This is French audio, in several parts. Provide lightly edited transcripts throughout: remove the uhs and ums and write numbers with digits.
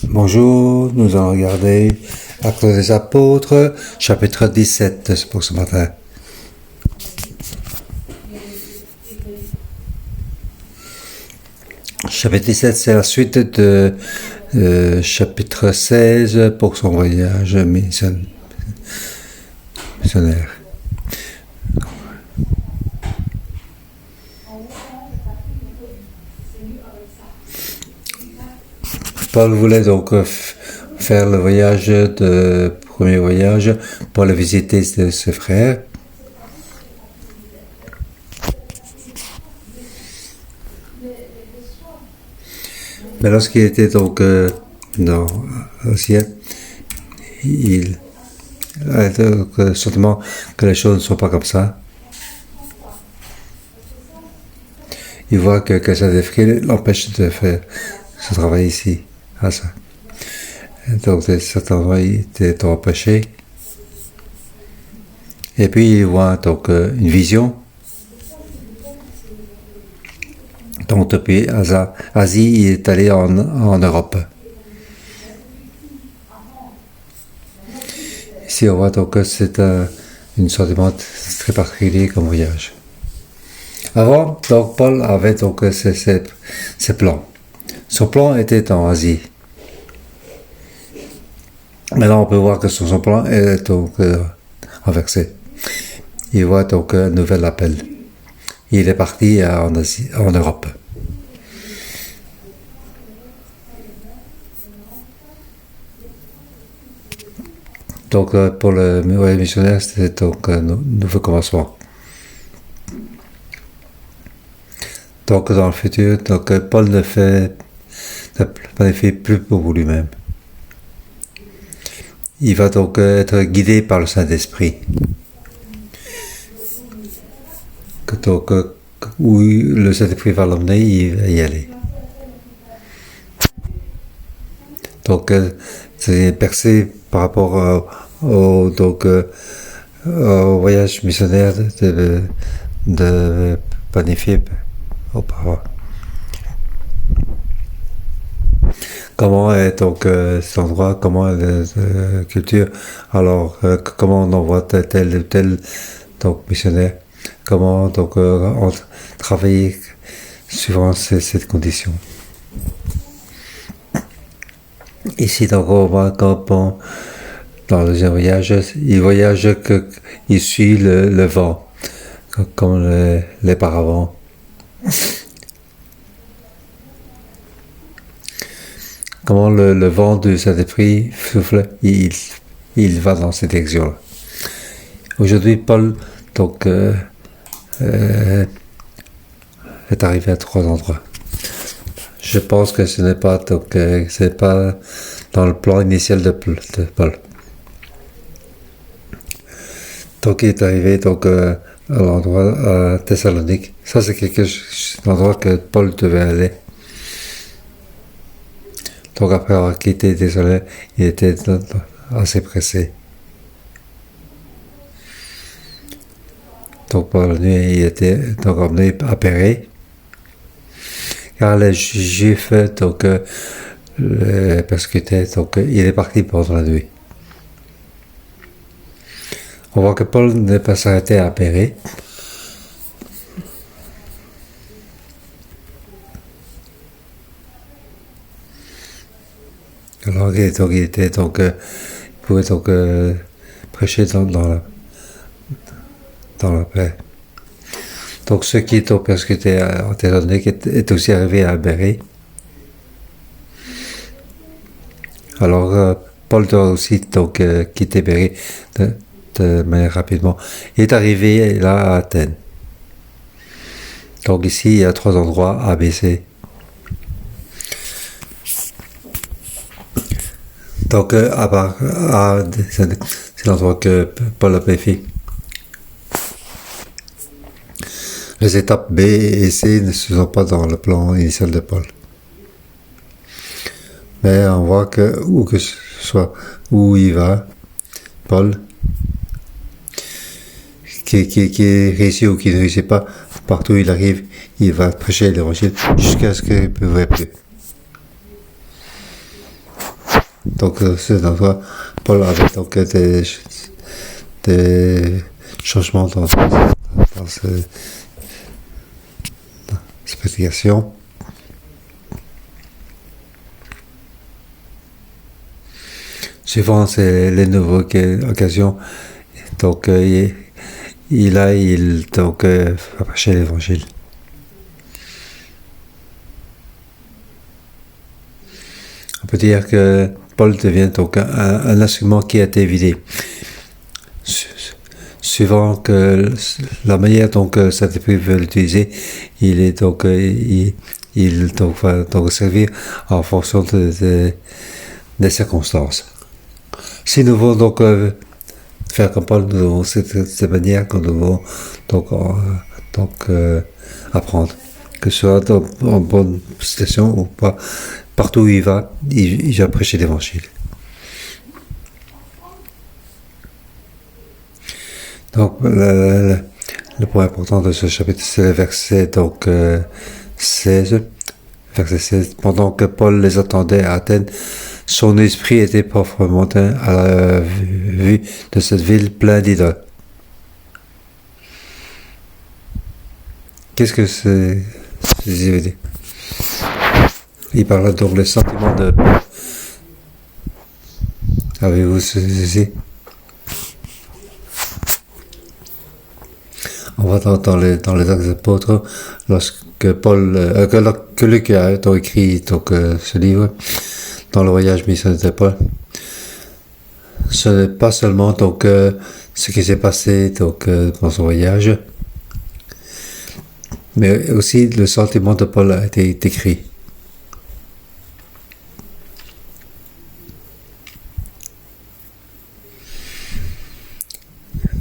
Bonjour, nous allons regarder Actes des Apôtres, chapitre 17 pour ce matin. Chapitre 17, c'est la suite de chapitre 16 pour son voyage missionnaire. Paul voulait donc faire le premier voyage pour aller visiter ses frères. Mais lorsqu'il était donc dans le ciel, il a le sentiment que les choses ne sont pas comme ça. Il voit que ça l'empêche de faire ce travail ici. À ça. Donc, certainement, il était empêché. Et puis, il voit donc une vision. Donc, depuis Asie, il est allé en Europe. Ici, on voit donc que c'est un sentiment très particulier comme voyage. Avant, donc, Paul avait donc ses plans. Son plan était en Asie. Maintenant, on peut voir que son plan est donc renversé. Il voit donc un nouvel appel. Il est parti en Europe. Donc, pour le missionnaire, c'était donc un nouveau commencement. Donc, dans le futur, donc, Paul ne fait plus pour lui-même. Il va donc être guidé par le Saint-Esprit. Donc, où le Saint-Esprit va l'emmener, il va y aller. Donc, c'est percé par rapport au voyage missionnaire de planifier auparavant. Comment est donc cet endroit, comment est la culture, alors comment on envoie tel ou tel donc, missionnaire, comment donc on travaille suivant ces conditions. Ici donc on voit quand dans le deuxième voyage, il suit le vent, comme les paravents. Comment le vent du Saint-Esprit souffle, il va dans cette direction-là. Aujourd'hui, Paul donc, est arrivé à 3 endroits. Je pense que ce n'est pas dans le plan initial de Paul. Donc, il est arrivé donc, à l'endroit à Thessalonique. Ça, c'est un endroit que Paul devait aller. Donc après avoir quitté Thessalonique, il était assez pressé. Donc par la nuit, il était donc emmené à Pérée. Car les Juifs donc le persécutaient, donc il est parti pendant la nuit. On voit que Paul n'est pas s'arrêté à Pérée. Alors, il pouvait donc prêcher dans la paix. Donc, ceux qui étaient persécutés en Thessalonique est aussi arrivé à Pérée. Alors, Paul doit aussi donc quitter Pérée de manière rapidement. Il est arrivé là à Athènes. Donc ici, il y a 3 endroits ABC. Donc, c'est l'endroit que Paul a fait. Les étapes B et C ne sont pas dans le plan initial de Paul. Mais on voit que, où que ce soit, où il va, Paul, qui réussit ou qui ne réussit pas, partout où il arrive, il va prêcher l'évangile jusqu'à ce qu'il ne pourrait plus. Donc, cet endroit, Paul avait donc des changements dans cette prédication. Suivant les nouvelles occasions, donc il va prêcher l'évangile. On peut dire que Paul devient donc un instrument qui a été vidé. Suivant que la manière dont Saint-Esprit veut l'utiliser, il est donc il donc, va donc servir en fonction des circonstances. Si nous voulons donc faire comme Paul, nous avons cette manière que nous devons donc apprendre, que ce soit en bonne situation ou pas. Partout où il va prêcher l'évangile. Donc, le point important de ce chapitre, c'est le verset 16. Verset 16. Pendant que Paul les attendait à Athènes, son esprit était profondément à la vue de cette ville pleine d'idoles. Qu'est-ce que c'est veut dire? Il parle donc le sentiment de... Avez-vous ceci? On va dans les Actes des Apôtres, lorsque que Luc a écrit ce livre, dans le voyage missionnaire de Paul. Ce n'est pas seulement ce qui s'est passé dans son voyage, mais aussi le sentiment de Paul a été écrit.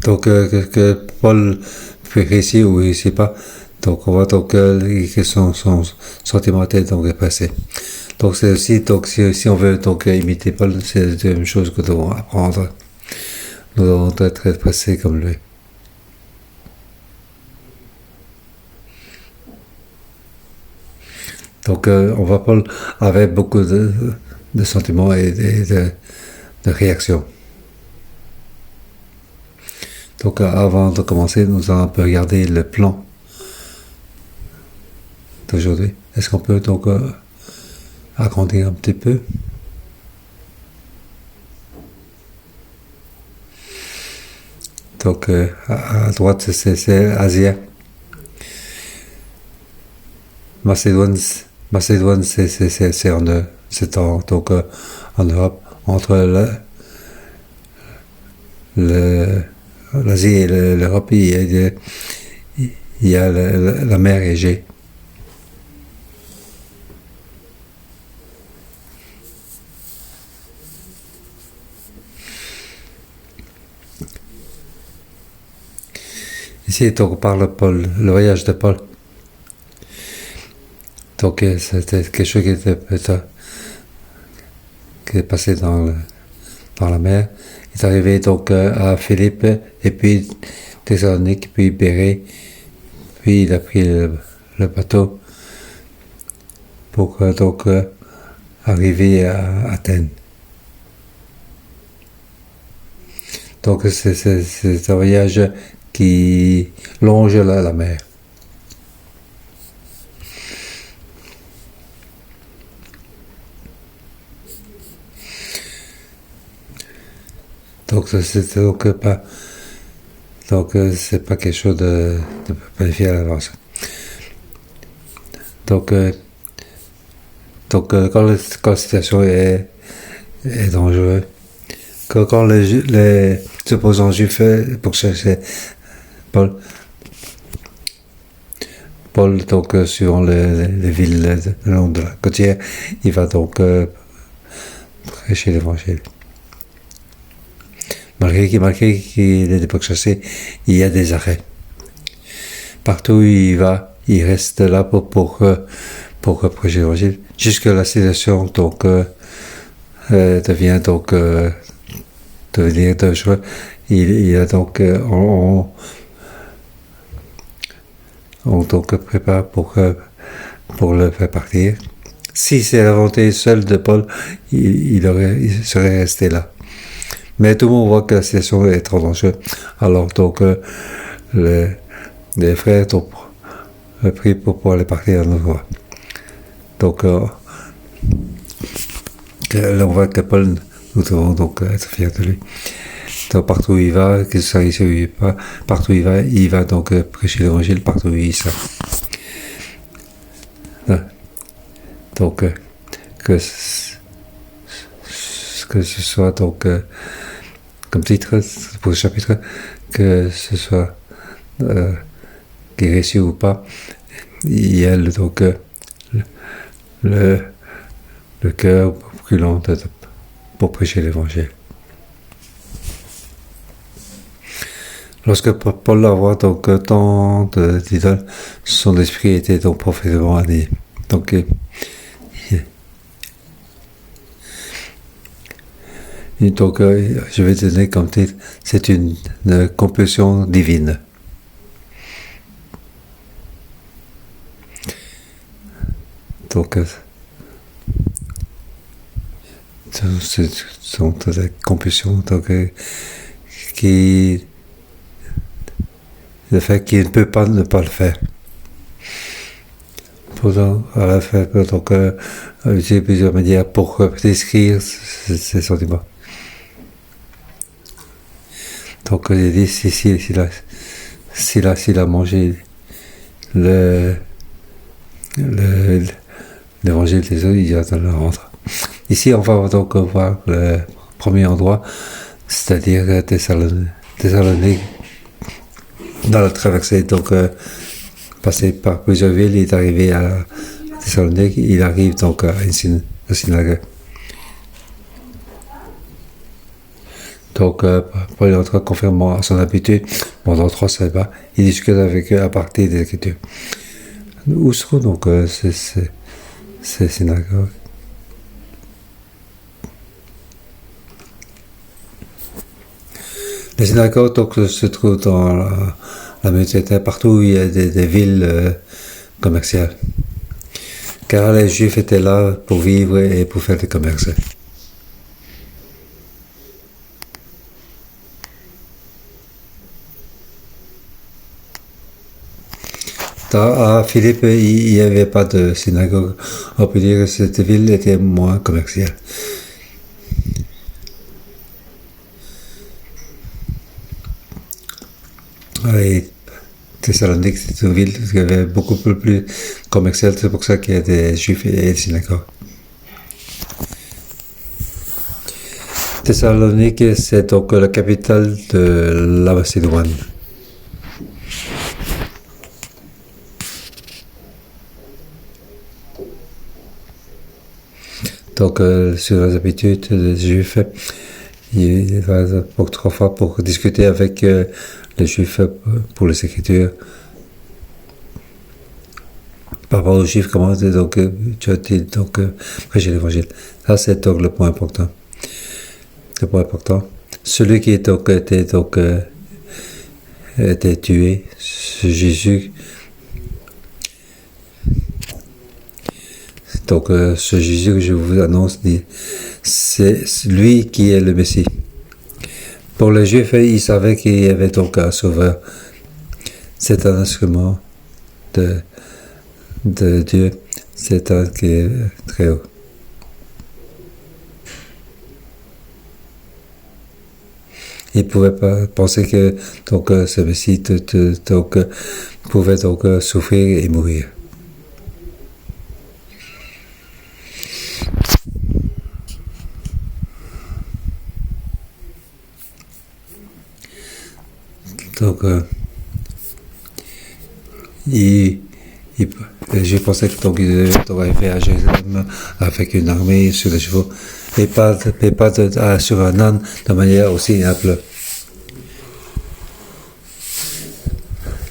Donc que Paul peut réussir ou réussit pas, donc on voit que son sentiment est passé. Donc c'est aussi si on veut imiter Paul, c'est la même chose que nous devons apprendre. Nous devons être pressés comme lui. Donc on voit Paul avec beaucoup de sentiments et de réactions. Donc avant de commencer, nous allons un peu regarder le plan d'aujourd'hui. Est-ce qu'on peut agrandir un petit peu? Donc à droite, c'est Asie. Macédoine, c'est en Europe, entre l'Asie et l'Europe, il y a la mer Égée. Ici, on parle Paul, le voyage de Paul. Donc, c'était quelque chose qui est passé dans la mer. Il est arrivé à Philippe, et puis Thessalonique, puis Bérée, puis il a pris le bateau pour arriver à Athènes. Donc c'est un voyage qui longe la mer. Donc c'est pas quelque chose de planifié à l'avance. Donc quand la situation est dangereuse, quand les opposants juifs pour chercher Paul, suivant les villes le long de la côtière, il va prêcher l'évangile. Malgré qu'il est pourchassé, il y a des arrêts. Partout où il va, il reste là pour prêcher l'évangile, jusque la situation devient devenir dangereux. Il a on prépare pour le faire partir. Si c'est la volonté seule de Paul, il serait resté là. Mais tout le monde voit que la situation est trop dangereuse. Alors donc les frères ont pris pour pouvoir les partir à nouveau. Donc là on voit que Paul, nous devons donc être fiers de lui. Donc partout où il va, que ça réussit ou il pas, partout où il va donc prêcher l'évangile partout où il sera. Donc que ce soit donc comme titre pour ce chapitre, que ce soit qu'il réussit ou pas, il y a donc le cœur brûlant pour prêcher l'évangile. Lorsque Paul a donc tant d'idoles, son esprit était donc profondément anéanti. Donc je vais donner comme titre, c'est une compulsion divine. Donc ce sont des compulsions donc, le fait qu'il ne peut pas ne pas le faire. Pourtant, à la fin, donc j'ai plusieurs manières pour décrire ces sentiments. Donc il dit s'il a mangé l'évangile des autres, il va le rendre. Ici, on va donc voir le premier endroit, c'est-à-dire Thessalonique. Dans la traversée, donc passé par plusieurs villes, il est arrivé à Thessalonique, il arrive donc à une synagogue. Donc, Paul est en train de confirmer à son habitude, pendant 3 semaines, il discute avec eux à partir des Écritures. Où sont donc ces synagogues? Les synagogues donc, se trouvent dans la Méditerranée, partout où il y a des villes commerciales. Car les Juifs étaient là pour vivre et pour faire des commerces. À Philippe, il n'y avait pas de synagogue. On peut dire que cette ville était moins commerciale. Et Thessalonique, c'est une ville qui avait beaucoup plus commerciale, c'est pour ça qu'il y a des Juifs et des synagogues. Thessalonique, c'est donc la capitale de la Macédoine. Donc, sur les habitudes des Juifs, il va pour 3 fois pour discuter avec les Juifs pour les Écritures. Par rapport aux Juifs, comment donc tu as dit donc prêcher l'Évangile. Ça, c'est donc le point important. Le point important. Celui qui donc était tué, ce Jésus. Donc, ce Jésus que je vous annonce, c'est lui qui est le Messie. Pour les Juifs, ils savaient qu'il y avait donc un sauveur. C'est un instrument de Dieu. C'est un qui est très haut. Ils ne pouvaient pas penser que donc, ce Messie pouvait donc souffrir et mourir. Donc, j'ai pensé que donc, il devait arriver à Jérusalem avec une armée sur les chevaux et pas sur un âne de manière aussi humble.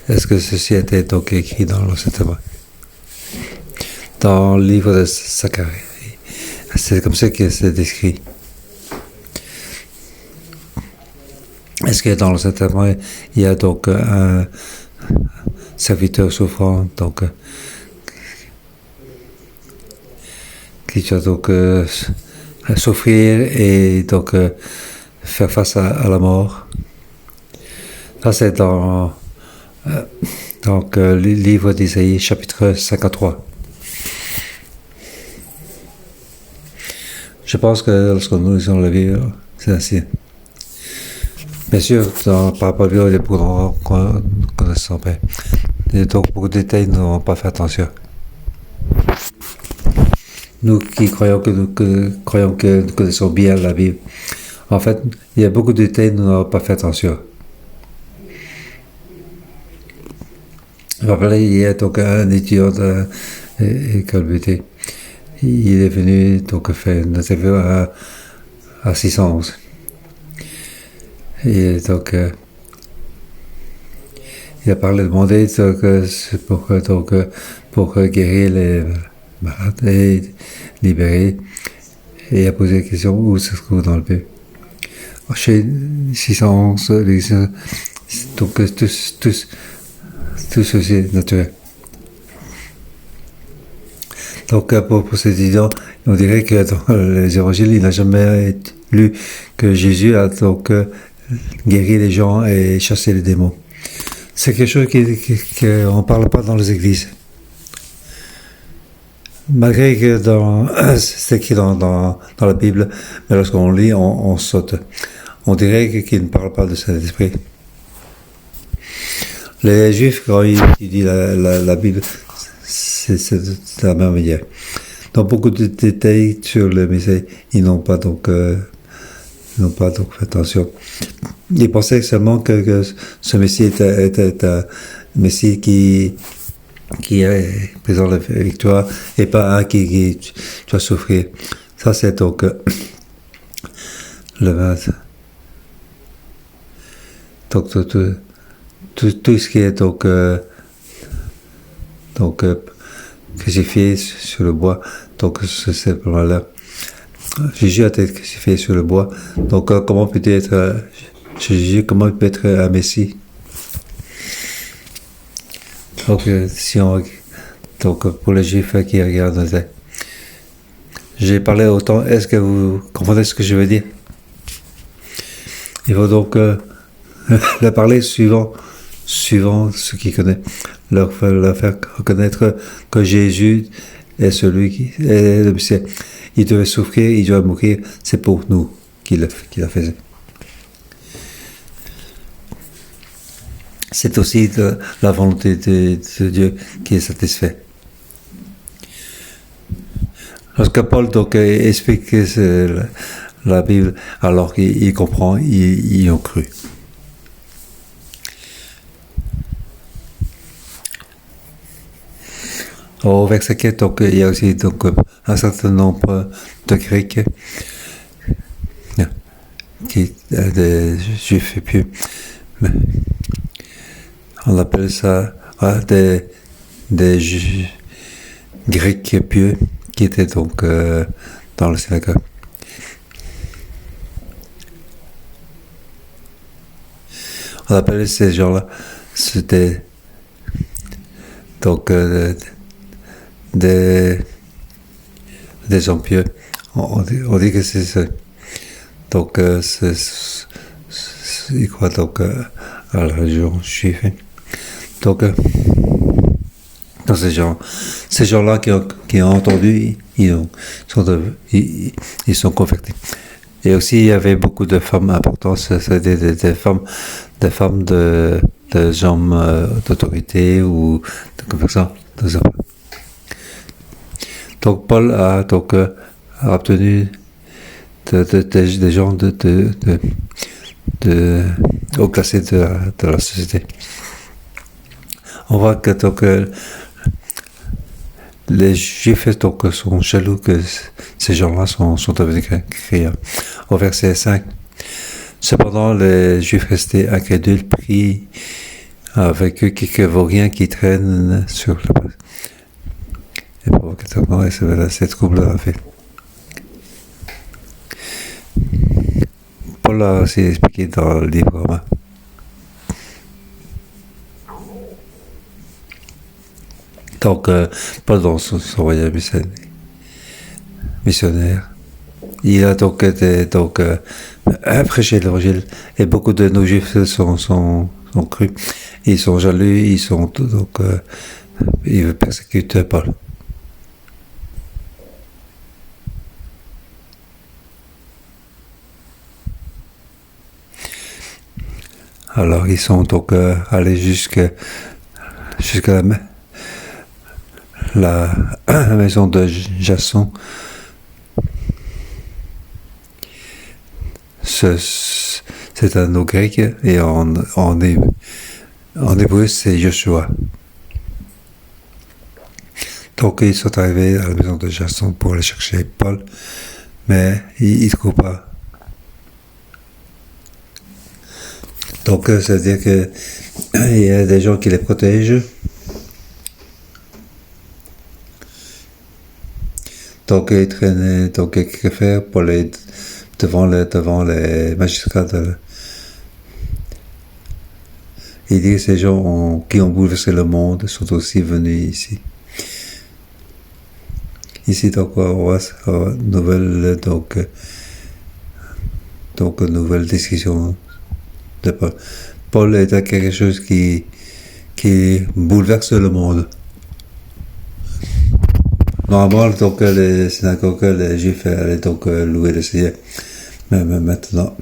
Est-ce que ceci était donc écrit dans l'Ancien Testament? Dans le livre de Zacharie. C'est comme ça que c'est décrit. Est-ce que dans l'Ancien Testament, il y a donc un serviteur souffrant, donc qui doit donc souffrir et donc faire face à la mort. Ça, c'est dans le livre d'Isaïe, chapitre 53. Je pense que lorsque nous lisons la Bible, c'est ainsi. Bien sûr, par rapport à la Bible, il y a beaucoup de connaissances. Et donc, beaucoup de détails, nous n'avons pas fait attention. Nous qui croyons que nous connaissons bien la Bible, en fait, il y a beaucoup de détails, nous n'avons pas fait attention. Je me rappelle, il y a donc un étudiant de l'école BT. Il est venu donc faire une interview à 611. Et donc, il a demandé pour guérir les malades et libérer. Et il a posé la question où se trouve dans le Bible. Chez 611, donc tout ceci est naturel. Donc pour cet étudiant, on dirait que dans les évangiles, il n'a jamais lu que Jésus a donc guéri les gens et chassé les démons. C'est quelque chose qu'on ne parle pas dans les églises. Malgré que c'est écrit dans la Bible, mais lorsqu'on lit, on saute. On dirait qu'il ne parle pas de Saint-Esprit. Les Juifs, quand ils étudient la Bible, c'est de la même manière. Dans beaucoup de détails sur le Messie, ils n'ont pas donc fait attention. Ils pensaient seulement que ce Messie était un Messie qui est présent la victoire et pas un qui doit souffrir. Ça, c'est donc le base. Donc tout ce qui est donc crucifié sur le bois, donc c'est simplement là. Jésus a été crucifié sur le bois. Donc comment peut être Jésus, comment peut être un Messie? Donc pour les Juifs qui regardent, j'ai parlé autant. Est-ce que vous comprenez ce que je veux dire? Il faut donc le parler suivant ceux qui connaissent, leur faire reconnaître que Jésus est celui qui est le Messie. Il devait souffrir, il doit mourir. C'est pour nous qu'il la faisait. C'est aussi la volonté de Dieu qui est satisfaite. Lorsque Paul donc explique la Bible, alors qu'il comprend, ils ont cru. Au verset 4, donc, il y a aussi donc, un certain nombre de Grecs, des Juifs pieux. On appelle ça des Grecs pieux qui étaient donc dans le synagogue. On appelle ces gens-là, c'était donc des hommes pieux. On dit que c'est ça. Donc ils croient donc à la religion juive. Donc dans ces gens-là qui ont entendu, ils sont convertis. Et aussi il y avait beaucoup de femmes importantes, c'est des femmes de hommes d'autorité ou de conversion. Donc Paul a donc obtenu des gens haut classés de la société. On voit que donc les Juifs donc sont jaloux que ces gens-là sont devenus chrétiens. Au verset 5. Cependant, les Juifs restés incrédules prient avec eux quelques vauriens qui traînent sur la place. Et provocatoirement, c'est troublant en fait. Paul a aussi expliqué dans le livre Romain. Donc, Paul dans son voyage missionnaire, missionnaire. Il a donc été prêché l'évangile et beaucoup de nos juifs sont crus. Ils sont jaloux, ils persécutent Paul. Alors ils sont donc allés jusqu'à la maison de Jason. C'est un nom grec et en hébreu c'est Joshua. Donc ils sont arrivés à la maison de Jason pour aller chercher Paul, mais ils ne trouvent pas. Donc ça veut dire qu'il y a des gens qui les protègent. Donc ils traînaient, donc ils préfèrent pour les devant les magistrats. Il dit que ces gens qui ont bouleversé le monde sont aussi venus ici. Ici, donc, on voit nouvelle nouvelle discussion de Paul. Paul est à quelque chose qui bouleverse le monde. Normalement, donc, les synagogues, les juifs allaient donc louer le Seigneur. Mais maintenant,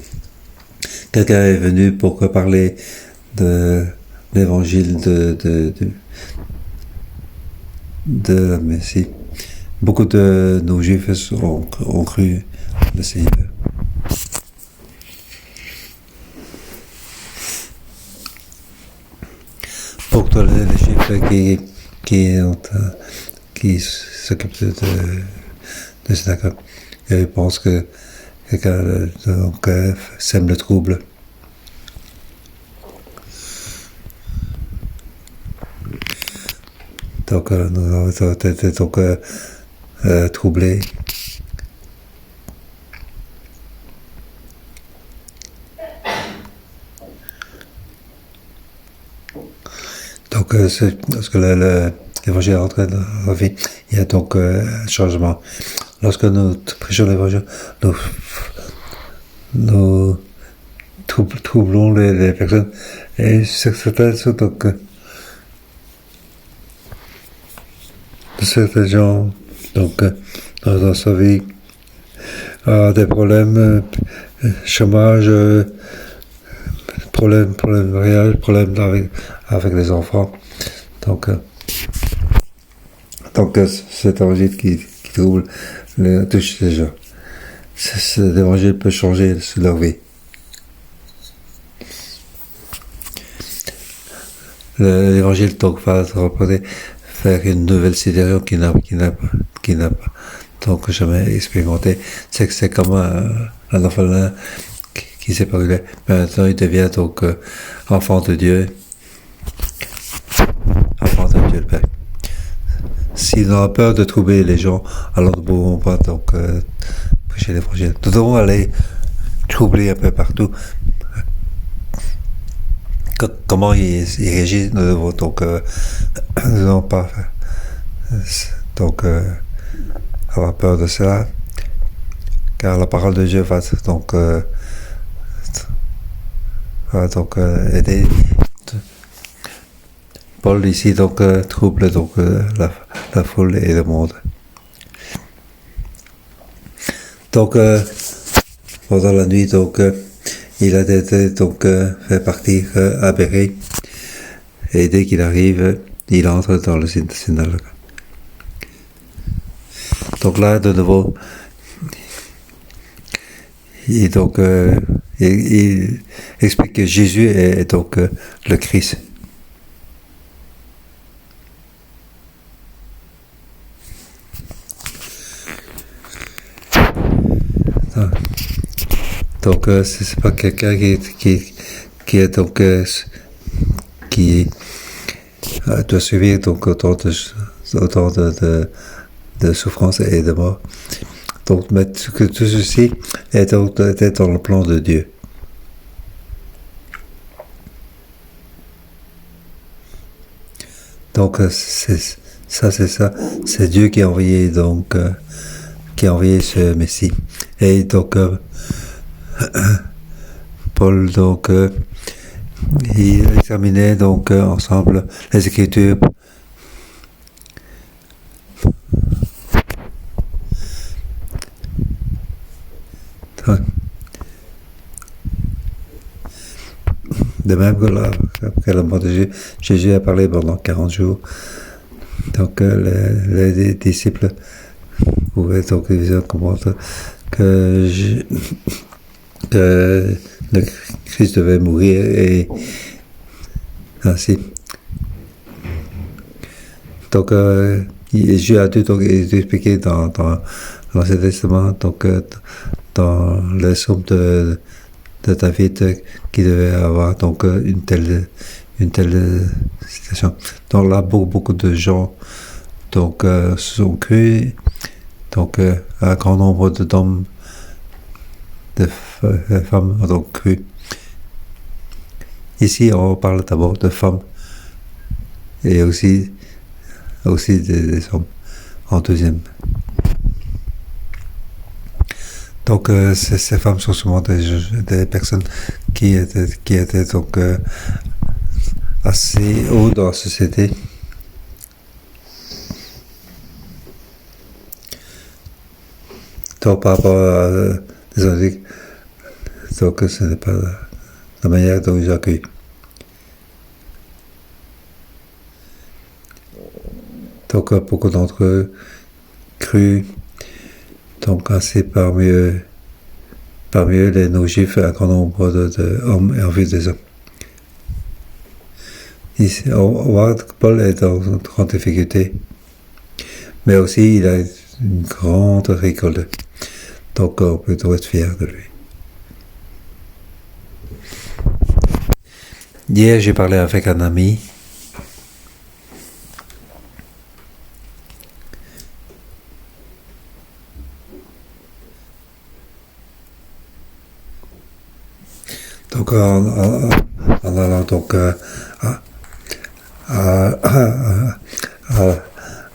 quelqu'un est venu pour parler de l'évangile de la Messie. Beaucoup de nos juifs ont cru le Seigneur. Pour tous les juifs qui s'occupent de synagogue, ils pensent que quelqu'un sème le trouble. Donc nous avons été troublés. Donc lorsque l'évangile est entré dans la vie, il y a donc un changement. Lorsque nous prêchons l'évangile, nous troublons les personnes et certaines sont donc certains gens donc dans sa vie a des problèmes, chômage, problème de mariage, problème avec les enfants. Donc cet évangile qui trouble touche ces gens. Cet évangile peut changer leur vie. L'évangile donc va faire une nouvelle situation qui n'a pas donc jamais expérimenté. C'est comme un orphelin qui s'est pas eu. Maintenant il devient donc enfant de Dieu le Père. S'il a peur de troubler les gens, alors nous ne pouvons pas donc prêcher l'évangile. Nous devons aller troubler un peu partout. Comment il réagit, nous devons donc nous devons pas donc avoir peur de cela, car la parole de Dieu va donc aider. Paul ici donc trouble donc la foule et le monde. Donc pendant la nuit donc il a été donc fait partir à Bérée et dès qu'il arrive il entre dans le synagogue. Donc là de nouveau il explique que Jésus est donc le Christ. Donc c'est pas quelqu'un qui est donc qui doit subir donc autant de souffrance et de mort. Donc mais que tout ceci était dans le plan de Dieu. Donc c'est ça, c'est Dieu qui a envoyé donc qui a envoyé ce Messie. Et donc, Paul, donc, il examinait donc ensemble les Écritures. De même que la mort de Jésus a parlé pendant 40 jours. Donc les disciples pouvaient donc comprendre que le Christ devait mourir et ainsi. Donc Jésus a dû donc expliquer dans l'Ancien Testament, donc dans les psaumes de David qui devait avoir donc une telle situation. Donc là, beaucoup de gens donc se sont crus, donc un grand nombre d'hommes, de femmes ont donc cru. Ici, on parle d'abord de femmes et aussi des hommes en deuxième. Donc ces femmes sont souvent des personnes qui étaient donc assez haut dans la société. Donc par rapport à des indiques, donc ce n'est pas la manière dont ils accueillent. Donc beaucoup d'entre eux crus, donc assez parmi eux les non-juifs, un grand nombre d'hommes et envie des hommes. Ici, on voit que Paul est dans une grande difficulté, mais aussi il a une grande récolte. Donc on peut être fier de lui. Hier, j'ai parlé avec un ami. Donc en allant donc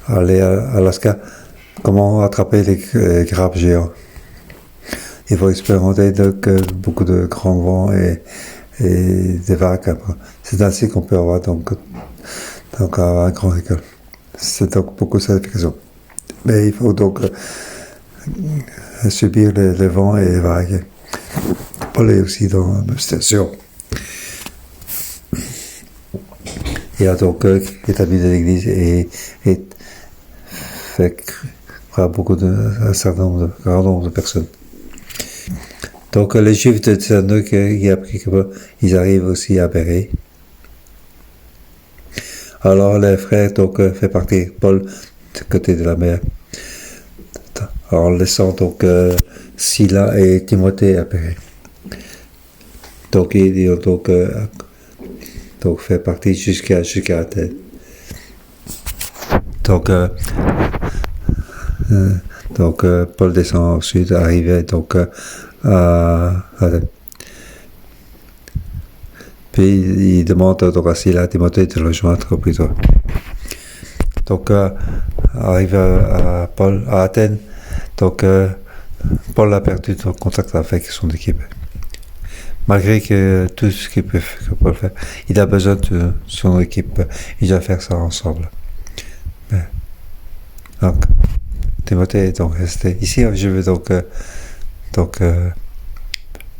aller à Alaska, comment attraper les crabes géants. Il faut expérimenter donc beaucoup de grands vents et des vagues. C'est ainsi qu'on peut avoir donc un grand récolte. C'est donc beaucoup de satisfaction. Mais il faut donc subir les vents et les vagues. Paul est aussi dans la même situation. Il a donc établi de l'église et fait croire un certain grand nombre de personnes. Donc les Juifs de Thessalonique qui a appris qu'ils arrivent aussi à Bérée. Alors les frères donc fait partir Paul du côté de la mer, en laissant donc Silas et Timothée à Bérée. Donc ils ont donc fait partie jusqu'à Athènes. Donc Paul descend ensuite, arrivé donc à Athènes. Puis il demande donc à Silas, Timothée de le joindre plus tôt. Donc arrivé à Athènes, donc Paul a perdu son contact avec son équipe. Malgré que tout ce qu'il peut faire, il a besoin de son équipe. Il doit faire ça ensemble. Donc, Timothée est donc resté. Ici, je veux donc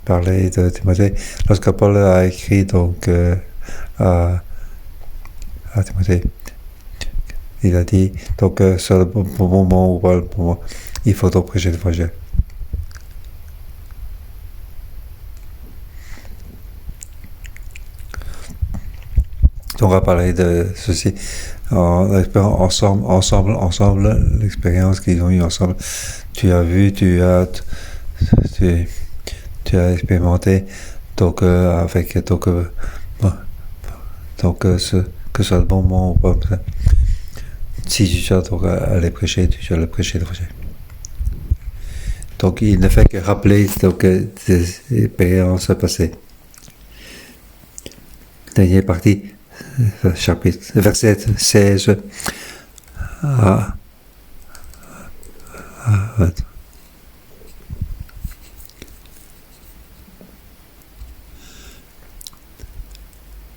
parler de Timothée. Lorsque Paul a écrit donc à Timothée, il a dit donc sur le bon moment ou le moment, il faut donc prêcher le projet. On va parler de ceci ensemble, l'expérience qu'ils ont eue ensemble. Tu as vu, tu as expérimenté, donc avec que ce soit le bon moment ou pas. Si tu dois donc aller prêcher, tu dois le prêcher le projet. Donc il ne fait que rappeler donc des expériences passées. Dernière partie. Chapitre, verset 16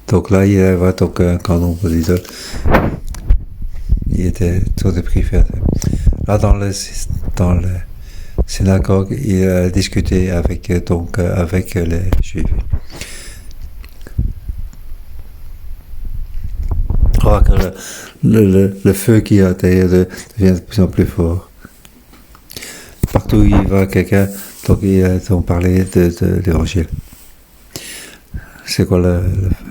Donc là, il y avait donc un grand nombre d'idoles. Il était tout pris faire. Là, dans le synagogue, il a discuté avec avec les Juifs. On voit que le feu qui est à l'intérieur devient de plus en plus fort. Partout où il va quelqu'un, donc il a donc parlé de l'évangile. C'est quoi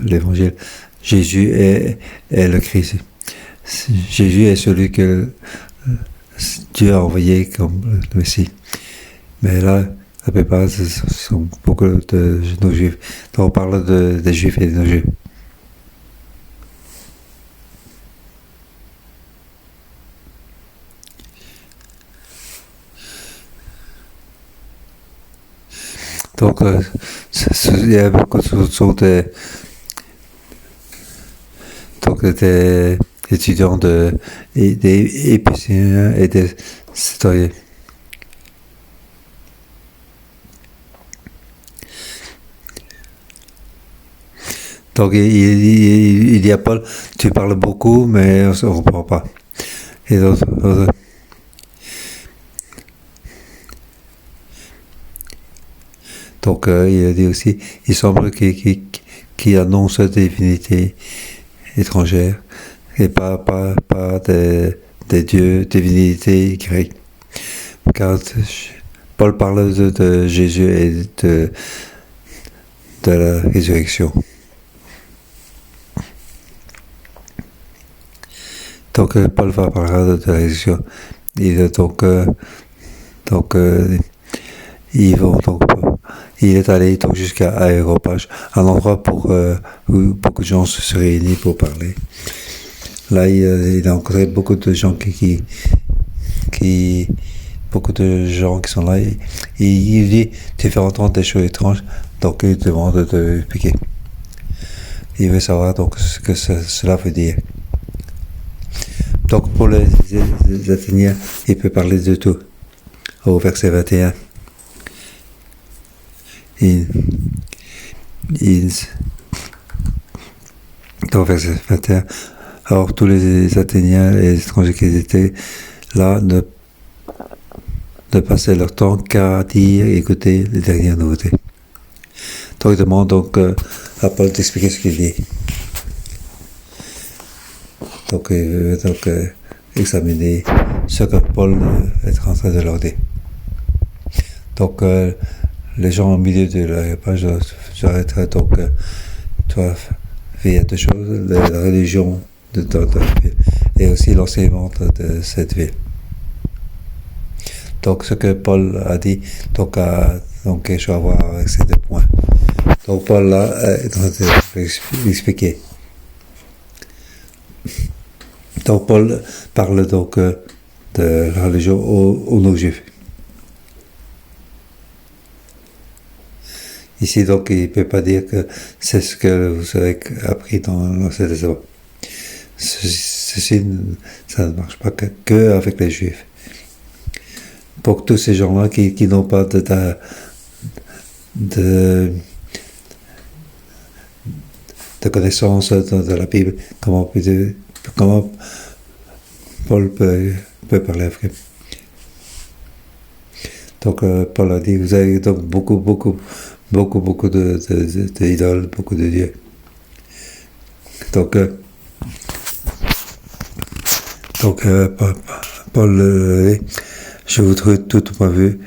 l'évangile? Jésus est le Christ. Jésus est celui que Dieu a envoyé comme le Messie. Mais là, la plupart sont beaucoup de non-juifs. Donc on parle des juifs et des non-juifs. Donc, il y a beaucoup de des étudiants des épicéens et des citoyens. Donc, il y a Paul, tu parles beaucoup, mais on ne comprend pas. Et d'autres. Donc, il a dit aussi, il semble qu'il annonce des divinités étrangères et pas des dieux, divinités grecques. Car Paul parle de Jésus et de la résurrection. Donc, Paul va parler de la résurrection. Il est allé donc jusqu'à Aéropage, un endroit où beaucoup de gens se réunissent pour parler. Là, il a rencontré beaucoup de gens beaucoup de gens qui sont là. Et il dit, tu fais entendre des choses étranges, donc il demande de expliquer. Il veut savoir donc ce que cela veut dire. Donc pour les Athéniens, il peut parler de tout. Au verset 21. Dans verset 21, alors tous les Athéniens et les étrangers qui étaient là ne passaient leur temps qu'à dire et écouter les dernières nouveautés. Donc il demande à Paul d'expliquer ce qu'il dit. Donc il veut examiner ce que Paul est en train de leur dire. Donc les gens au milieu de la page j'arrêterai toi faire deux choses, la religion de ta ville et aussi l'enseignement de cette ville. Donc ce que Paul a dit, je vais voir avec ces deux points. Donc Paul là est en train d'expliquer. Donc Paul parle de la religion aux non-juifs. Ici, donc, il ne peut pas dire que c'est ce que vous avez appris dans cette histoire. Ceci, ça ne marche pas que avec les Juifs. Pour tous ces gens-là qui n'ont pas de connaissance de la Bible, comment Paul peut parler avec eux. Donc, Paul a dit, vous avez donc beaucoup d'idoles, beaucoup de dieux. Donc Paul, je vous trouve tout au point de vue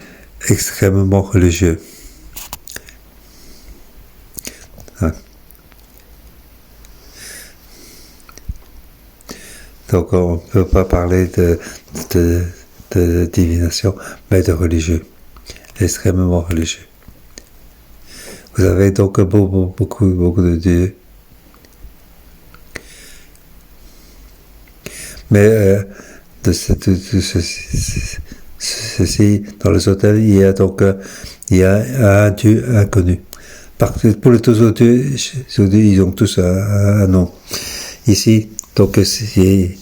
extrêmement religieux. Hein? Donc on ne peut pas parler de divination, mais de religieux, extrêmement religieux. Vous avez donc beaucoup de dieux. Mais ceci, dans les hôtels, il y a un Dieu inconnu. Pour les autres dieux, ils ont tous un nom. Ici, donc, c'est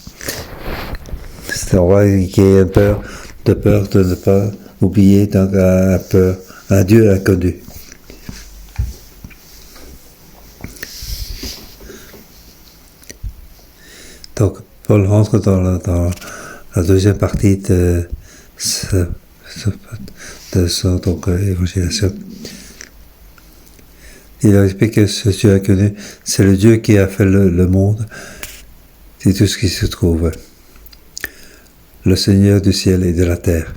vrai qu'il y a une peur de ne pas oublier un Dieu inconnu. Donc, Paul rentre dans la deuxième partie de son donc, évangélisation. Il leur explique que ce Dieu inconnu, c'est le Dieu qui a fait le monde et tout ce qui se trouve. Le Seigneur du ciel et de la terre.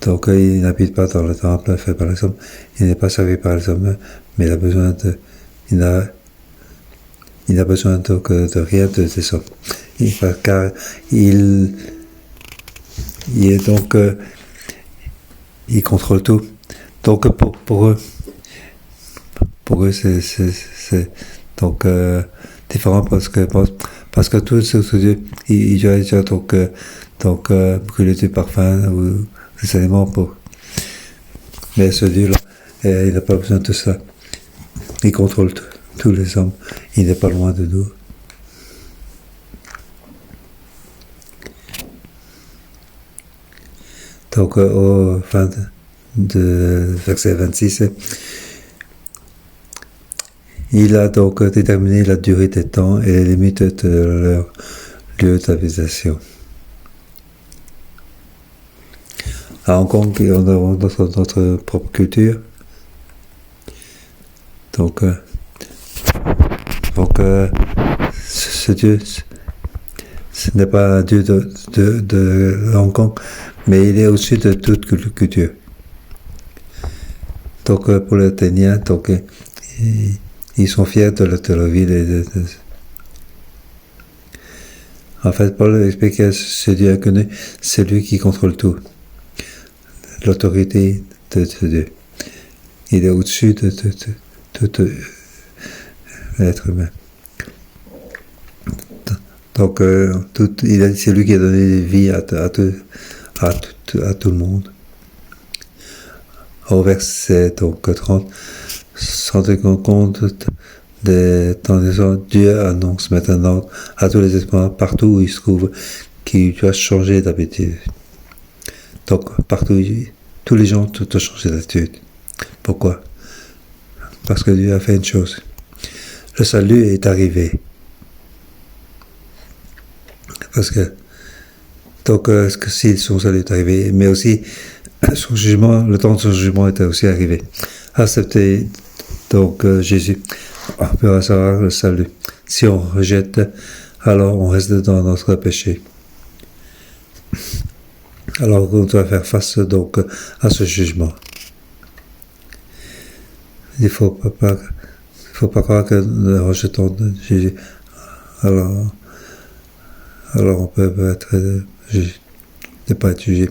Donc, il n'habite pas dans le temple fait par les hommes. Il n'est pas servi par les hommes, mais il a besoin donc de rien des hommes. Car il est donc, il contrôle tout. Donc, pour eux, c'est donc différent parce que tout ce Dieu, il doit déjà donc brûler du parfum ou des aliments pour. Mais ce Dieu-là, il n'a pas besoin de ça. Il contrôle tous les hommes. Il n'est pas loin de nous. Donc, au fin de verset 26, il a donc déterminé la durée des temps et les limites de leur lieu d'habitation. À Hong Kong, on a notre propre culture. Donc ce Dieu, ce n'est pas un Dieu de Hong Kong, mais il est au-dessus de toute culture. Donc pour les Athéniens, donc ils sont fiers de leur ville. En fait, Paul explique que ce Dieu inconnu, c'est lui qui contrôle tout. L'autorité de Dieu. Il est au-dessus de tout l'être humain. Donc, c'est lui qui a donné vie à tout le monde. Au verset donc 30, sans tenir compte des tendaisons, Dieu annonce maintenant à tous les esprits, partout où ils se trouvent, qu'ils doivent changer d'habitude. Donc, partout, tous les gens doivent changer d'attitude. Pourquoi? Parce que Dieu a fait une chose. Le salut est arrivé. Parce que, donc, si son salut est arrivé, mais aussi, son jugement, le temps de son jugement était aussi arrivé. Accepter, donc, Jésus, on peut recevoir le salut. Si on rejette, alors on reste dans notre péché. Alors on doit faire face donc à ce jugement. Il ne faut pas croire que nous rejetons Jésus. Alors on peut ne pas être jugé.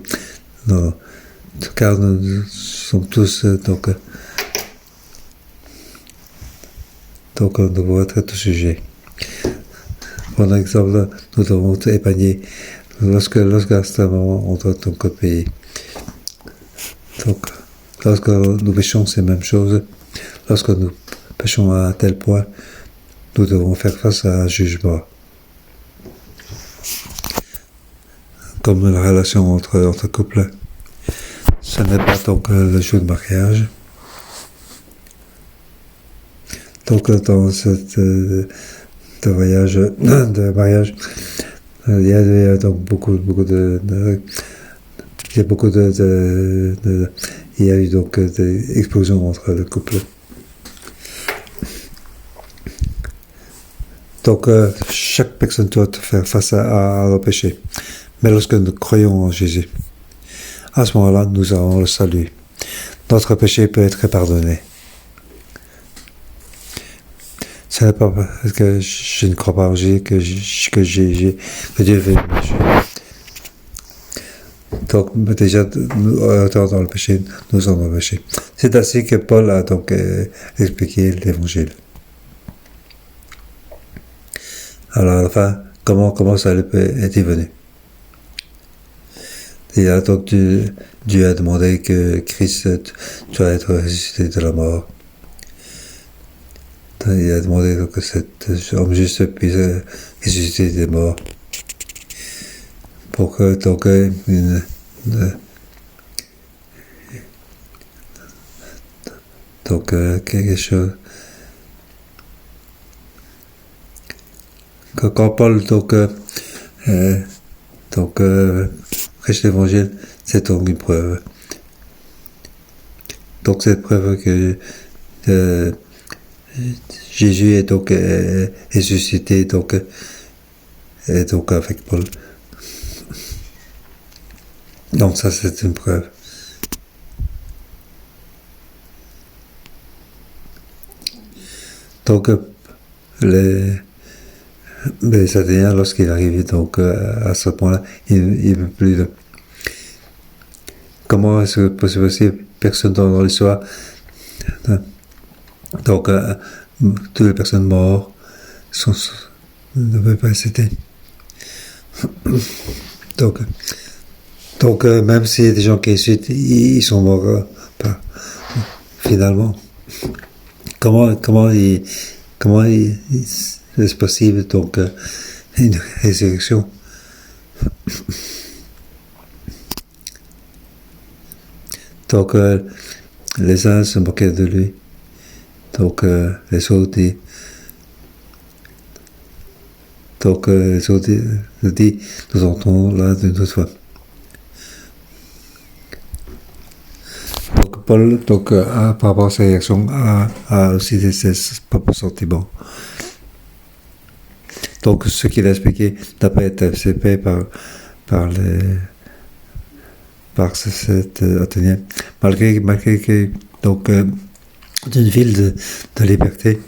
Non, car nous sommes tous donc nous devons être tous jugés. Par exemple, nous devons être épargnés. Lorsqu'à ce moment, on doit donc payer. Donc, lorsque nous péchons, c'est la même chose. Lorsque nous péchons à un tel point, nous devons faire face à un jugement. Comme la relation entre couples. Ce n'est pas donc le jour de mariage. Donc, dans cette mariage, il y a donc beaucoup de il y a eu donc des explosions entre le couple. Donc chaque personne doit faire face à leur péché. Mais lorsque nous croyons en Jésus, à ce moment-là, nous avons le salut. Notre péché peut être pardonné. Ce n'est pas parce que je ne crois pas en Jésus que Dieu veut me tuer. Donc, déjà, dans le péché, nous sommes dans le péché. C'est ainsi que Paul a donc expliqué l'évangile. Alors, à la fin, comment ça est-il venu? Il a donc Dieu a demandé que Christ doit être ressuscité de la mort. Il a demandé que cet homme juste puisse ressusciter des morts. Pour que donc quelque chose quand Paul prêche l'évangile, c'est donc une preuve. Donc cette preuve que Jésus est donc ressuscité donc avec Paul. Donc ça c'est une preuve. Donc les Athéniens, lorsqu'il arrive donc à ce point-là, il ne veut plus de... Comment est-ce que c'est possible? Personne dans l'histoire. Donc toutes les personnes mortes ne peuvent pas citer. Donc même s'il y a des gens qui ressuscitent, ils sont morts pas finalement. Comment est-ce possible donc une résurrection? Donc les uns se moquaient de lui. Donc les autres disent, nous entrons là d'une autre fois. Donc Paul, par rapport à sa réaction, a aussi ses propres sentiments. Donc ce qu'il a expliqué n'a pas été accepté par cet Athénien, malgré que donc d'une ville de liberté,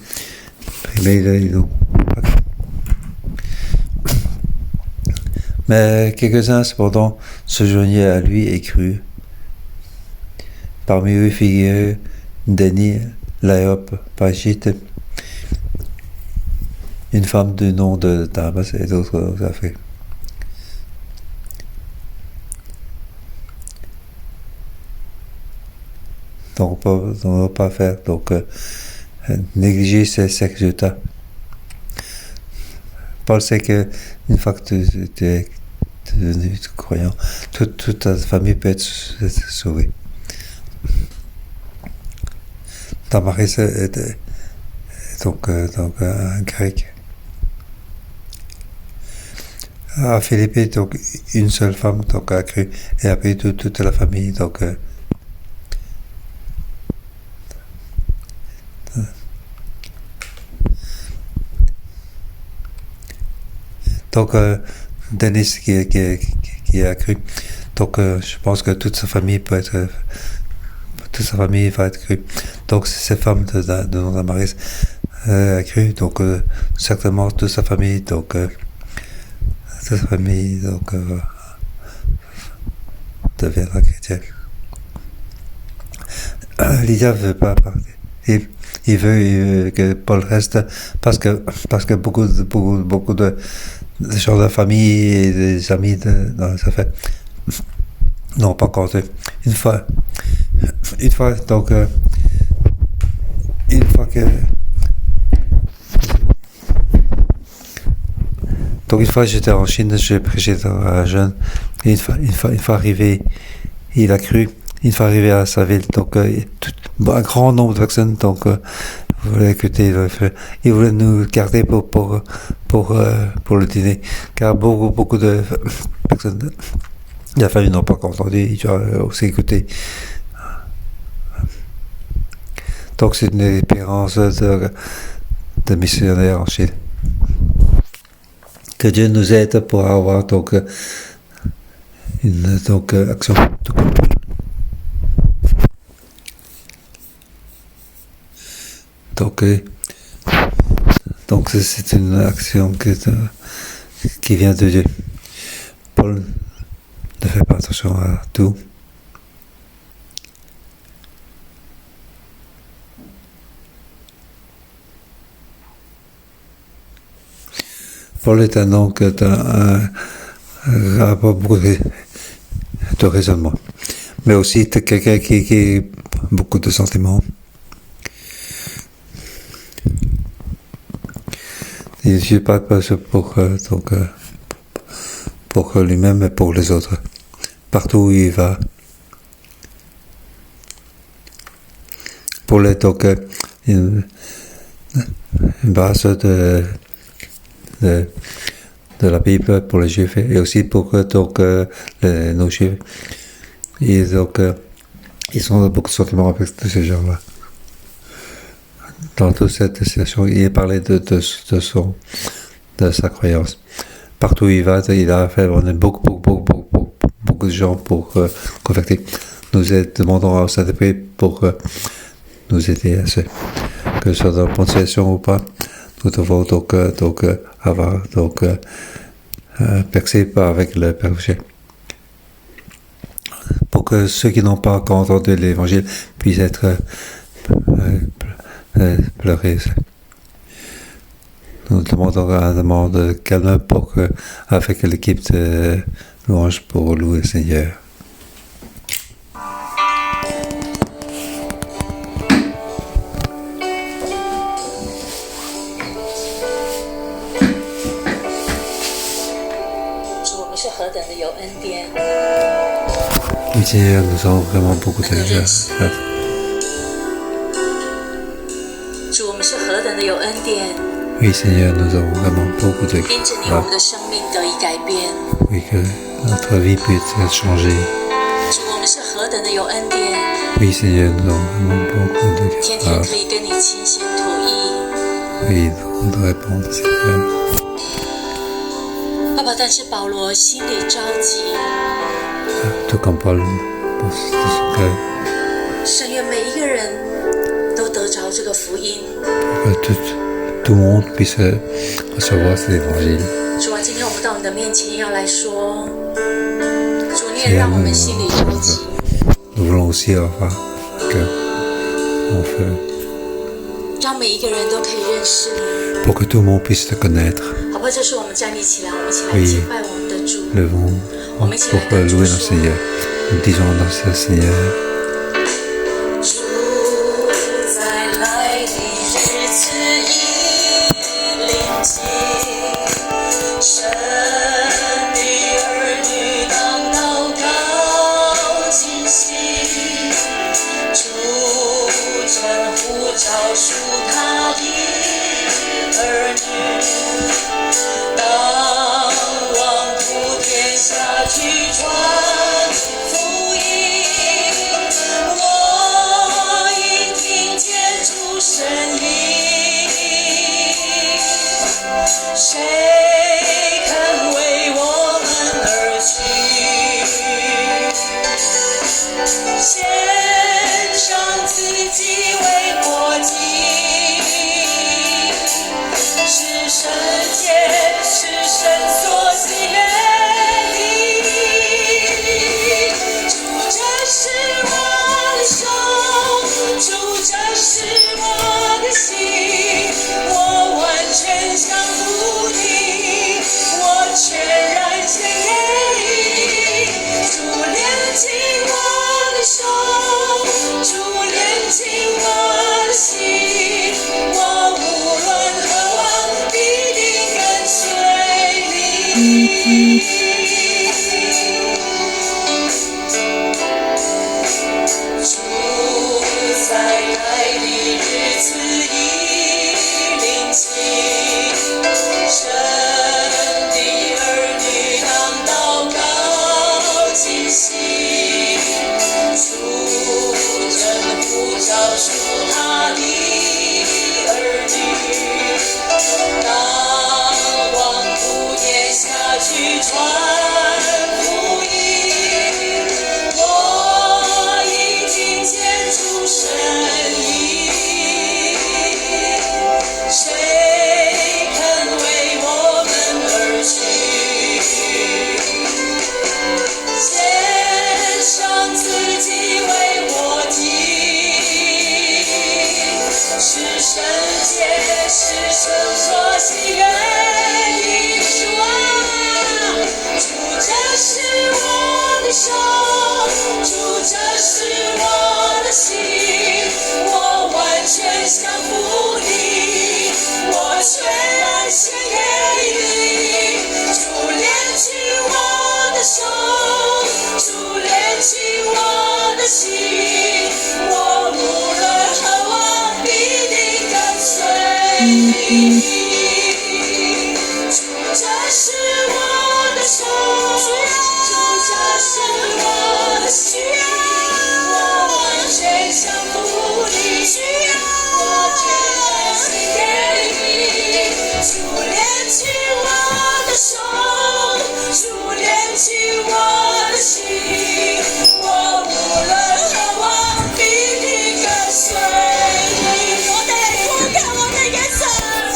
mais quelques-uns cependant se joignaient à lui et crurent. Parmi eux figure Denis, Laïope, Pagite, une femme du nom de Damas et d'autres affaires. Donc on ne va pas faire négliger ces résultats. Paul sait que une fois que tu es devenu croyant, toute ta famille peut être sauvée. Damaris est donc un grec. À Philippe, donc une seule femme a cru et après toute la famille Denis qui a cru. Je pense que toute sa famille va être crue. Donc cette femme de Damaris a cru. Certainement toute sa famille deviendra chrétienne. Lydia ne veut pas partir. Il veut que Paul reste parce que beaucoup de gens de la famille et des amis dans les affaires n'ont pas compté. Une fois j'étais en Chine, j'ai prêché dans un jeune, et une fois arrivé, il a cru. Une fois arrivé à sa ville, un grand nombre de personnes voulaient écouter. Ils voulaient nous garder pour le dîner, car beaucoup de personnes de la famille n'ont pas entendu. Ils ont aussi écouté. Donc c'est une expérience de missionnaire en Chine. Que Dieu nous aide pour avoir une action tout comme Paul. Donc c'est une action qui vient de Dieu. Paul ne fait pas attention à tout. Paul est un homme qui a beaucoup de raisonnement, mais aussi quelqu'un qui a beaucoup de sentiments. Il ne vit pas pour lui-même, mais pour les autres. Partout où il va. Paul est une base de, de la Bible pour les Juifs et aussi pour nos Juifs. Et donc, ils ont beaucoup de sentiments avec tous ces gens-là. Dans toute cette situation, il parlait de sa croyance. Partout où il va, il a fait beaucoup de gens pour convertir. Nous demandons à Saint-Esprit pour nous aider à ce, que ce soit dans la bonne situation ou pas. Nous devons avoir percé avec le péché. Pour que ceux qui n'ont pas encore entendu l'évangile puissent être pleurés. Nous demandons un demande de calme avec l'équipe de louange pour louer le Seigneur. Oui, Seigneur, nous avons vraiment beaucoup de grâce. Oui, Seigneur, nous avons vraiment beaucoup de grâce. Oui, que notre vie puisse être changée. Oui, Seigneur, nous avons vraiment beaucoup de grâce. Oui, nous devons répondre, Seigneur. 爸爸，但是保罗心里着急。Tout comme Paul, 神愿每一个人都得着这个福音。Tout le monde puisse recevoir cet évangile. 主啊，今天我们到你的面前要来说，主，你也让我们心里着急。Nous voulons aussi avoir cœur en feu. 让每一个人都可以认识你。Pour que tout le monde puisse te connaître. 好吧，这时我们站立起来，我们一起来敬拜我们的主。Levons pour louer notre Seigneur. Nous disons à notre Seigneur.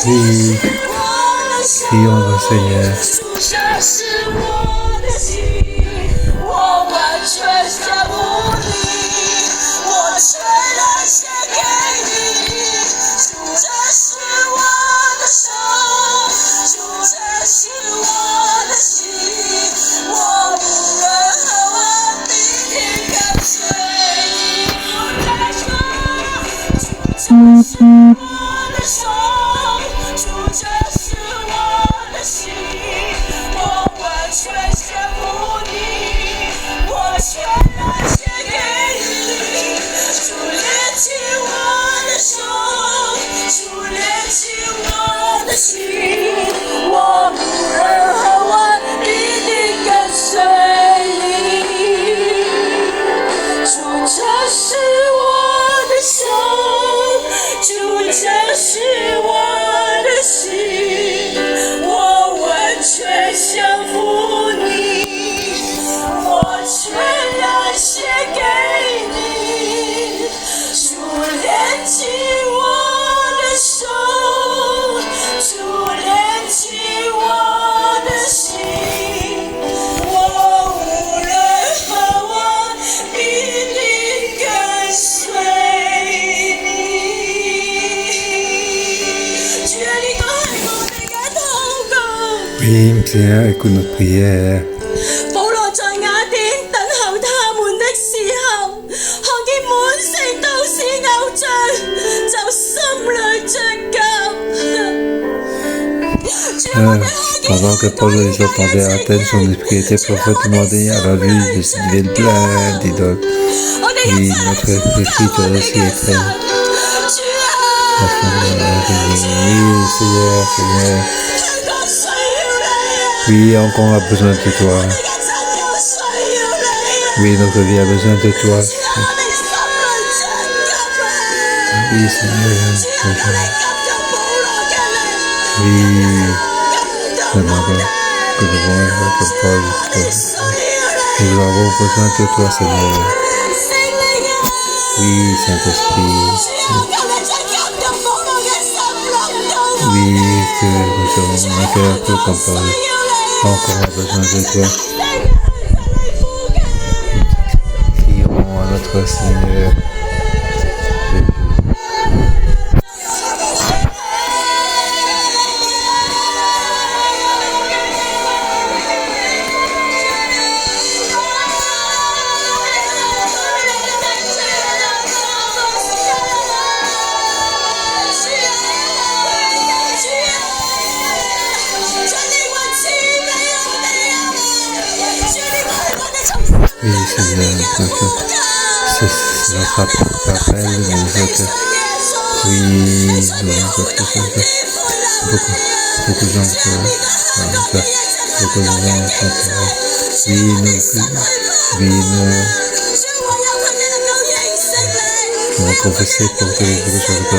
Oui, prions le Seigneur. Oui, Seigneur, écoute notre prière. 保羅在雅典等候他們的時候，看見滿城都是偶像，就心裏着急。Pendant que Paul les attendait à Athènes, son esprit était profondément donné à la vue de cette ville pleine d'idoles. Oui, notre esprit doit aussi être. Oui, Seigneur, Seigneur. Oui, encore on a besoin de toi. Oui, notre vie a besoin de toi. Oui, Seigneur. Oui, demandons que nous devons être comme Paul. Nous avons besoin de toi, Seigneur. Oui, Saint-Esprit. Oui, que nous avons un cœur peu comme Paul. Encore on a besoin de toi. Crions à notre Seigneur. Oui, Seigneur, c'est notre appel, oui, beaucoup de gens nous avons confessé pour que les choses,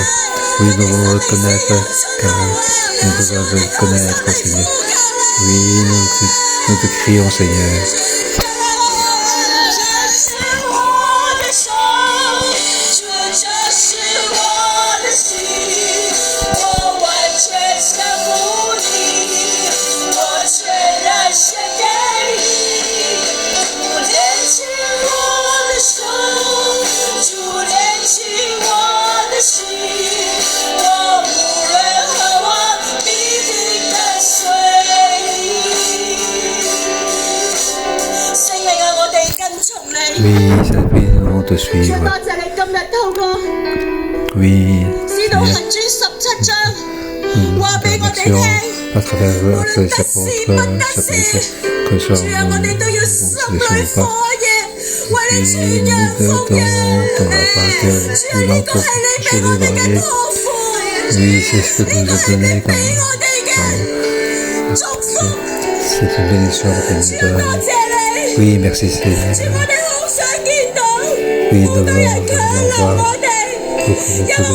oui, nous devons reconnaître, car nous devons reconnaître, Seigneur. Oui, nous te crions, Seigneur. Oui, ça fait nous te suivre. Oui, Seigneur, à travers les apôtres, que soit nous ne sommes pas. Oui, nous donnons ton rapport, nous l'entendons chez l'évangile. Oui, c'est ce que nous a donné comme c'est une bénédiction que nous donne. Oui, merci Seigneur. Oui, nous voulons voir beaucoup de gens,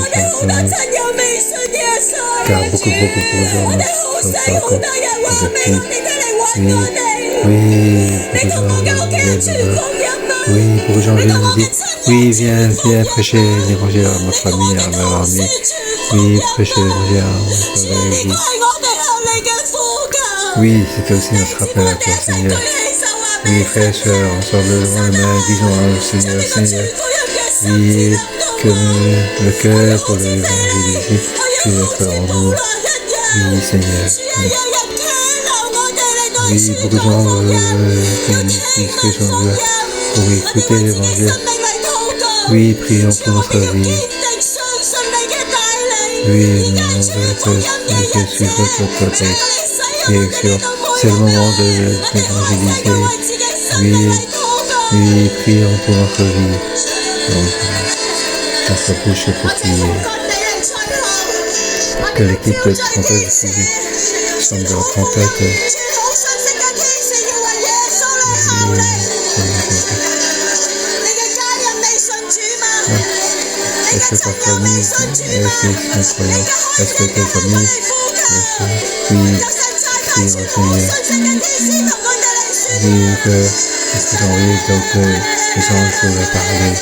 car beaucoup de gens ne sont pas encore convertis. Oui, Oui,你同我嘅屋企人全福音啊！ oui, beaucoup de gens viennent me dire, oui, viens prêcher l'évangile à ma famille, à ma famille. Oui, prêcher l'évangile à ma 呢 famille. 個係我哋向你嘅呼救。 Oui, c'était aussi notre appel à toi, Seigneur. Oui, frères et sœurs, ensemble, levons les mains, disons au Seigneur, Seigneur. Oui, que le cœur pour l'évangile puisse être en nous. Oui, Seigneur. Oui, beaucoup de gens qui sont là pour écouter l'évangile. Oui, prions pour notre vie. Oui, nous devons suivre votre direction. C'est le moment d'évangéliser. Oui, prions pour notre vie. Notre bouche pour prier. Que l'équipe de trompette semble de la trompette. Est-ce que ta famille est croyante? Est-ce que tes amis? Oui, prie au Seigneur. Oui, que j'ai envie donc les gens pour leur parler.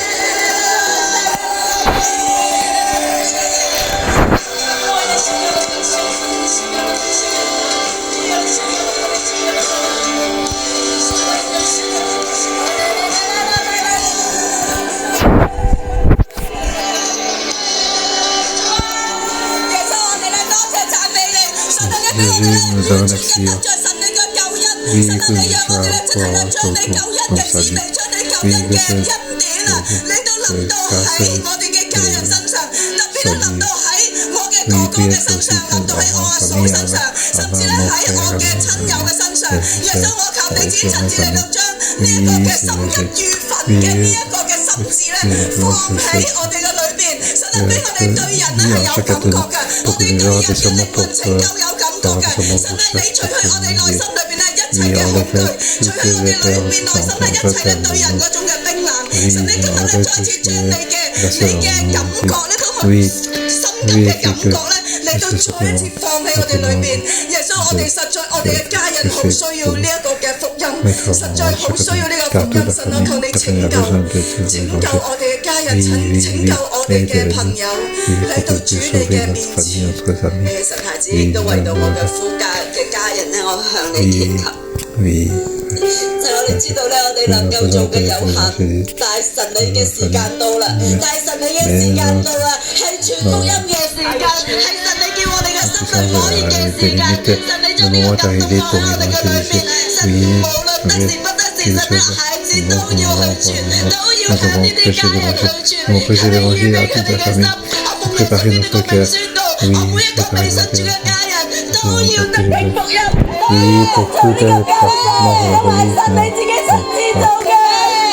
Jésus, nous te remercions. Oui, que tu as encore ton salut. Oui, que grâce salut oui, puis être aussi en famille, à mon frère, à ma chaque atelier, pour que les gens descendent pour oui, en effet, tout que les pères sont en fait oui, oui, quelque oui. 就我哋知道咧，我哋能夠做嘅有限，但係神你嘅時間到啦，但係神你嘅時間到啦，係傳福音嘅時間，係神你叫我哋嘅心裏火熱嘅時間，神你將呢個感動放喺我哋嘅裏邊，神無論得時不得時，神嘅孩子都要去傳，都要向呢啲家人去傳，我哋要預備我哋嘅心，我每一邊都去宣告，我每一個被神主嘅家人都要得聽福音。 Oui, pour tout est parfaitement révélé.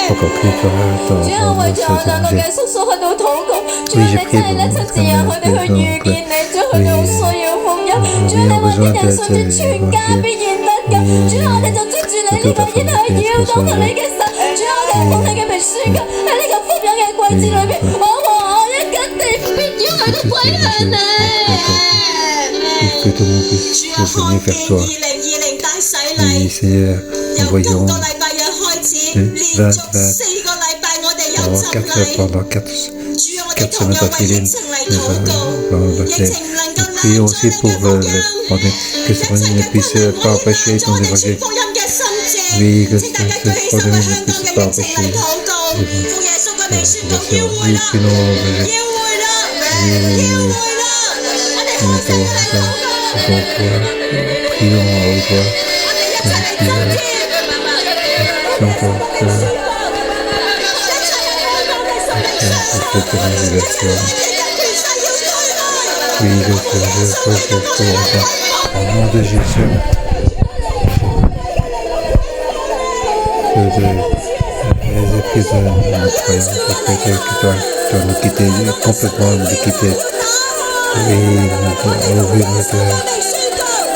Encore plus主啊，為咗我兩個嘅叔叔去到禱告，主啊，你真係咧親自讓佢哋去遇見你，主啊，佢哋好需要福音，主啊，你話啲人信住全家必然得救，主啊，我哋就捉住你呢個然後搖動同你嘅神，主啊，我哋奉你嘅名宣告喺呢個福音嘅季節裏邊，我和我一家地必要去到歸向你。 que tout le monde puisse venir vers toi. Oui, Seigneur, envoyons pendant 4 semaines d'affilée, nous prions aussi pour que cette pandémie ne puisse pas empêcher ton évangile. Oui, que cette pandémie ne puisse pas empêcher l'évangile. Oui, donc, prions au toi, cette réalisation. Oui, je au nom de Jésus. Les esprits de nos croyants, que tu vas nous quitter, complètement nous quitter. Oui, ouvrir notre cœur.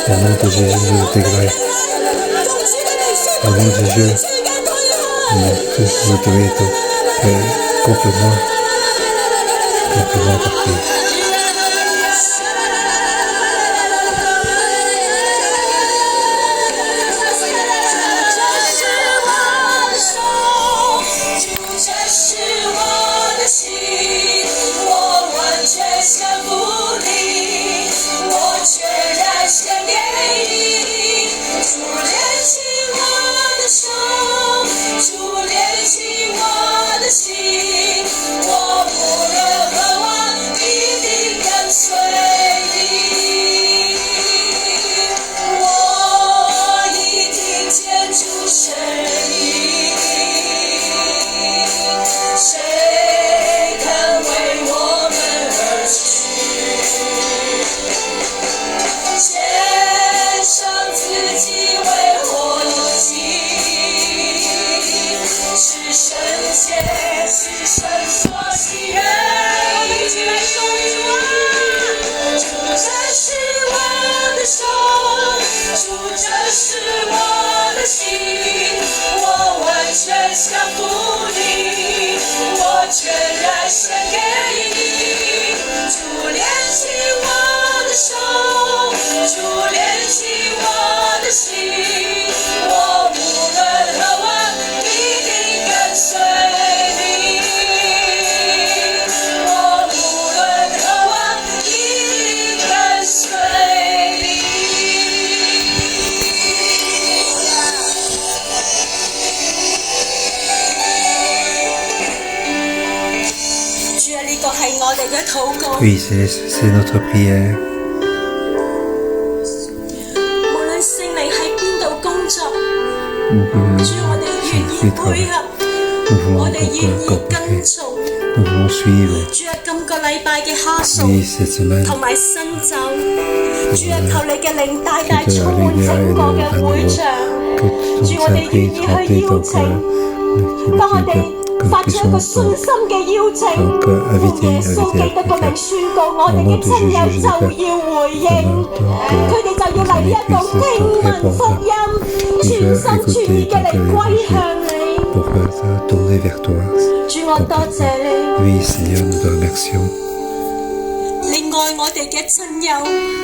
Au nom de Jésus, je te grâce. Au nom de Jésus, je te mets complètement parti. 切是神所喜悦。我们一起来说主啊，主这是我的手，主这是我的心，我完全降服你，我全然献给你。主连起我的手，主连起我的心，我无论何往必定跟随你，我无论何往必定跟随你。主啊，呢個係我哋嘅禱告。Oui, c'est notre prière. 無論聖靈喺邊度工作，主我哋願意配合，我哋願意跟從。 Nous voulons suivre. 主啊，今個禮拜嘅哈數 Oui, cette semaine, 同埋新酒，主啊，求你嘅靈大大充滿整個嘅會場。 que 主， ton 我哋願 Saint-Esprit 意去 remplit 邀 ton 請， cœur. 當我哋發出一個信心嘅邀請，奉耶穌基督嘅名宣告，我哋嘅親友就要回應，佢哋就要嚟呢一度聽聞福音，全心全意嘅嚟歸向你。 Pour tourner vers toi. 主，我多謝你， Oui, Seigneur, nous te remercions. 你愛我哋嘅親友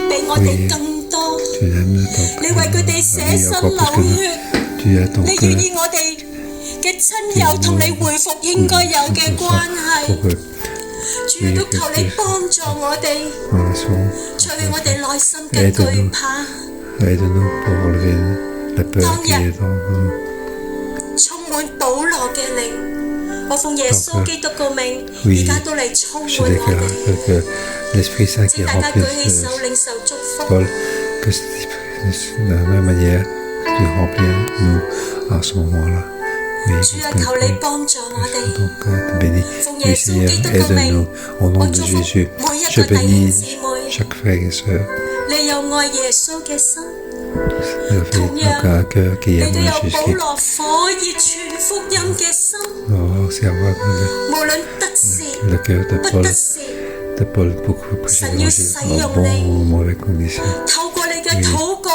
比我哋更多， Tu aimes ton 你為佢哋捨身 encore plus que 流 nous. 血。 Tu as ton 你 cœur 願意我哋嘅親友同你恢復應該有嘅關係， pour eux. 主都求你幫助我哋， Relation. 除去我哋內心嘅懼怕， Aide-nous pour relever la peur qui est dans nous. 充滿保羅嘅靈，我奉耶穌基督個名，而家都嚟充滿 Je 我 déclare 哋。 que l'Esprit Saint qui 請大家 remplit 舉起手領受祝福。 Paul, que de la même manière, tu remplis nous en ce moment-là. Oui, 主啊，求你幫助我哋。 donc, te bénis. 奉 Oui, 耶穌 Seigneur, 基督嘅名 aide-nous. Au nom 我 de 祝福 Jésus, 每一 je 個弟兄 bénis 姊妹， chaque frère et sœur. 你有愛耶穌嘅心。 Donc, un cœur qui 你 aime 都有保 Jésus-Christ. 羅火熱傳福音嘅心， On va aussi avoir 無論得時 le cœur 不得時， de Paul pour prêcher Seigneur, l'évangile Seigneur, en bon ou mauvais condition. 透過你嘅禱告，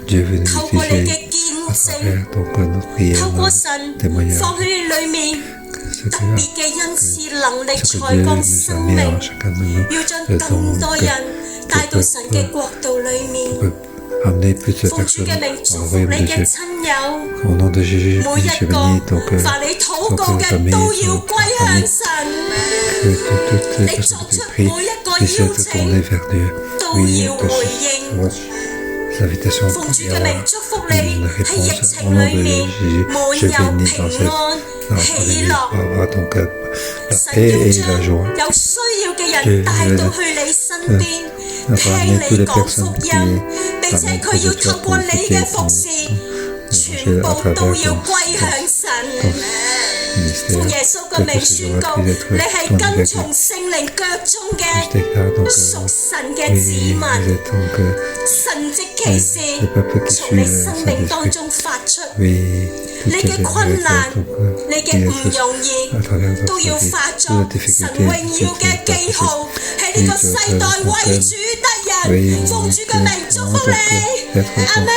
Dieu veut nous 透過你 utiliser 嘅見 à 證， travers donc, notre prière, 透過 nos 神 témoignages. 放喺你裏面 Ce 特 que, 別嘅恩賜能力、 ce que 才 Dieu 幹、 nous a 生 mis 命 en，chacun de nous, 要將 de 更多 donc, 人帶到神嘅國度裏面。 peut amener plus de 奉主 personnes 嘅名 dans 祝 le 福 royaume 你 de 嘅 Dieu. 親友。 Au nom de Jésus, 每一 je 個 bénis donc 凡你禱告 donc, 嘅 famille, 都要 donc, 歸向 famille, 神， que toutes les 你 personnes 作 qui 出 prient 每一個 qui 邀 souhaitent se tourner 請 vers Dieu. 都 Oui, 要 que 回應。 chaque invitation 奉主 qu'il y 嘅 aura 名祝福你 une 喺疫 réponse. Au 情 nom 裏 de 面 Jésus, 滿 je 有 bénis 平 dans cette 安、 dans 喜 l'église 樂。 pour avoir donc la 神 paix 要 et 將 la joie. 有需要嘅人帶到去你身邊， Ramener 聽 toutes 你 les 講福 personnes qui 音，並且 ramènent 佢要 que 透過你嘅服侍，全部都要歸向神。奉耶穌嘅名宣告，你係跟從聖靈腳中嘅屬神嘅子民，神蹟奇事從你生命當中發出。你嘅困難，你嘅唔容易，都要化作神榮耀嘅記號，喺呢個世代為主得人。奉主嘅名祝福你，阿們。